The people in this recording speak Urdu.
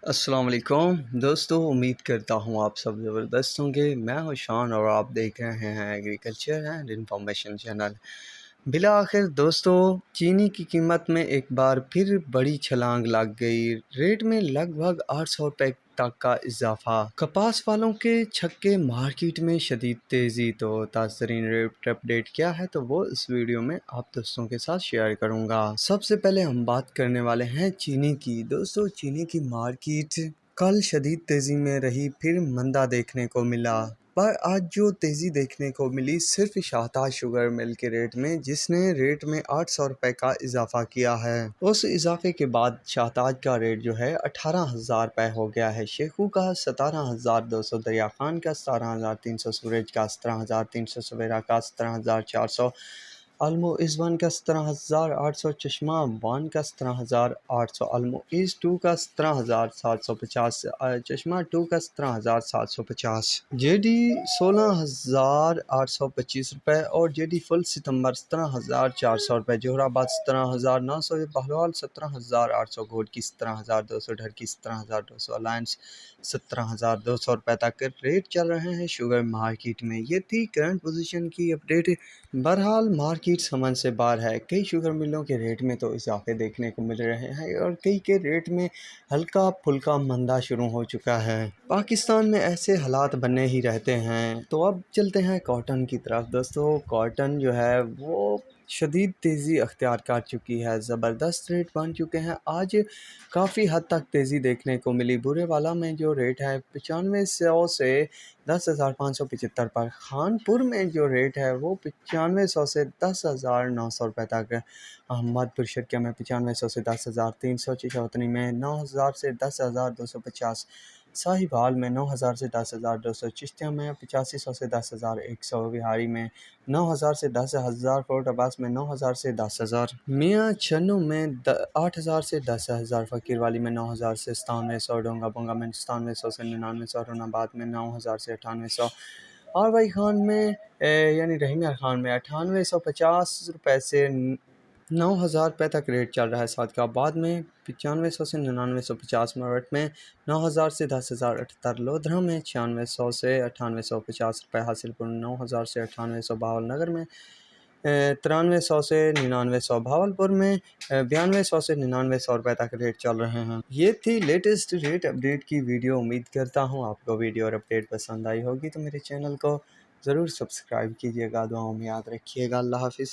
السلام علیکم دوستو، امید کرتا ہوں آپ سب زبردست ہوں گے۔ میں ہوں شان اور آپ دیکھ رہے ہیں ایگریکلچر اینڈ انفارمیشن چینل۔ بالآخر دوستو، چینی کی قیمت میں ایک بار پھر بڑی چھلانگ لگ گئی۔ ریٹ میں لگ بھگ 800 روپے تک کا اضافہ۔ کپاس والوں کے چھکے مارکیٹ میں شدید تیزی۔ تو تازہ ترین ریٹ اپڈیٹ کیا ہے تو وہ اس ویڈیو میں آپ دوستوں کے ساتھ شیئر کروں گا۔ سب سے پہلے ہم بات کرنے والے ہیں چینی کی۔ دوستو، چینی کی مارکیٹ کل شدید تیزی میں رہی، پھر مندہ دیکھنے کو ملا، پر آج جو تیزی دیکھنے کو ملی صرف شاہتاج شوگر مل کے ریٹ میں، جس نے ریٹ میں 800 روپے کا اضافہ کیا ہے۔ اس اضافے کے بعد شاہتاج کا ریٹ جو ہے 18,000 روپے ہو گیا ہے۔ شیخو کا 17,200، دریا خان کا 17,300، سورج کا 17,300، سویرا کا 17,400، المو ایز 1 کا 17,800، چشمہ 1 کا 17,800، المو ایز 2 کا 17,750، چشمہ 2 کا 17,750، جے ڈی 16,825 روپے اور جے ڈی فل ستمبر 17,400 روپے، جوہر آباد 17,900، بہلول 17,800، گوڈ کی 17,200، ڈھر کی 17,200، الائنس 17,200 روپے تک ریٹ چل رہے ہیں شوگر مارکیٹ میں۔ یہ تھی کرنٹ پوزیشن کی اپڈیٹ۔ بہرحال مارکیٹ سمجھ سے باہر ہے، کئی شوگر ملوں کے ریٹ میں تو اضافے دیکھنے کو مل رہے ہیں اور کئی کے ریٹ میں ہلکا پھلکا مندہ شروع ہو چکا ہے۔ پاکستان میں ایسے حالات بنے ہی رہتے ہیں۔ تو اب چلتے ہیں کاٹن کی طرف۔ دوستو، کاٹن جو ہے وہ شدید تیزی اختیار کر چکی ہے، زبردست ریٹ بن چکے ہیں۔ آج کافی حد تک تیزی دیکھنے کو ملی۔ بورے والا میں جو ریٹ ہے 9500 سے 10,575 پر، خان پور میں جو ریٹ ہے وہ 9500 سے 10,900 روپے تک، احمد پور شرکیہ میں 9500 سے 10,300، چشوتنی میں 9,000 سے 10,250، ساہیوال میں 9,000 سے 10,200، چشتیہ میں 8500 سے 10,100، بہاری میں 9,000 سے 10,000، فورٹ عباس میں 9,000 سے 10,000، میاں چھنو میں 8,000 سے 10,000، فقیر والی میں 9,000 سے 9700، ڈونگا بونگا میں 9700 سے 9900، رون آباد میں 9,000 سے 9800، آر وائی خان میں یعنی رحیم یار خان میں 9850 روپے سے 9,000 روپے تک ریٹ چل رہا ہے۔ صادق آباد میں 9500 سے 9950، میرٹھ میں 9,000 سے 10,078، لودھرا میں 9600 سے 9850 روپے، حاصل پور 9,000 سے 9800، بہاول نگر میں 9300 سے 9900، بھاولپور میں 9200 سے 9900 روپے تک ریٹ چل رہے ہیں۔ یہ تھی لیٹسٹ ریٹ اپڈیٹ کی ویڈیو۔ امید کرتا ہوں آپ کو ویڈیو اور اپڈیٹ پسند آئی ہوگی، تو میرے چینل کو ضرور سبسکرائب کیجیے گا۔ دعاؤں میں یاد رکھیے گا۔ اللہ حافظ۔